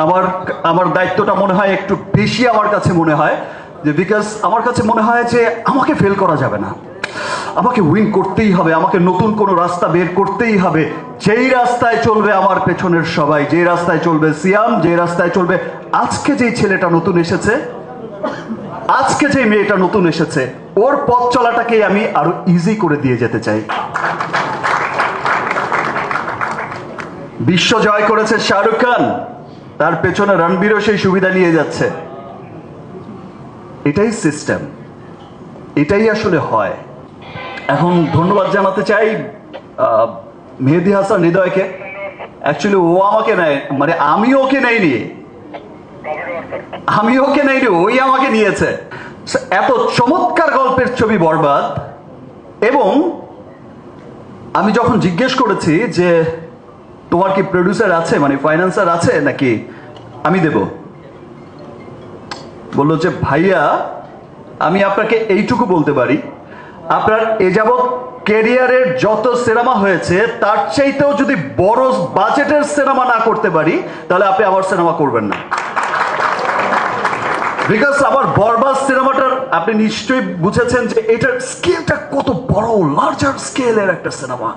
আমার আমার দায়িত্বটা মনে হয় একটু বেশি আমার কাছে মনে হয়, যে বিকজ আমার কাছে মনে হয় যে আমাকে ফেল করা যাবে না, আমাকে উইন করতেই হবে, আমাকে নতুন কোনো রাস্তা বের করতেই হবে। যেই রাস্তায় চলবে আমার পেছনের সবাই, যে রাস্তায় চলবে সিয়াম, যে রাস্তায় চলবে আজকে যেই ছেলেটা নতুন এসেছে, আজকে যে মেয়েটা নতুন এসেছে, ওর পথ চলাটাকে আমি আরো ইজি করে দিয়ে যেতে চাই। বিশ্ব জয় করেছে শাহরুখ খান, তার পেছনে রণবীরও সেই সুবিধা নিয়ে যাচ্ছে। এটাই সিস্টেম, এটাই আসলে হয়। এখন ধন্যবাদ জানাতে চাই মেহেদী হাসান হৃদয়কে। অ্যাকচুয়ালি ও আমাকে নেয়, মানে আমি ওকে নেইনি, ওই আমাকে নিয়েছে। এত চমৎকার গল্পের ছবি বরবাদ। এবং আমি যখন জিজ্ঞেস করেছি যে তোমার কি প্রডিউসার আছে, মানে ফাইন্যান্সার আছে নাকি আমি দেব, বললো যে ভাইয়া আমি আপনাকে এইটুকু বলতে পারি, আপনার এ যাবৎ ক্যারিয়ারের যত সিনেমা হয়েছে তার চাইতেও যদি বড় বাজেটের সিনেমা না করতে পারি তাহলে আপনি আমার সিনেমা করবেন না। বিকজ আমার বরবাদ সিনেমাটার আপনি নিশ্চয়ই বুঝেছেন যে এটার স্কেলটা কত বড়, লার্জার স্কেলের একটা সিনেমা।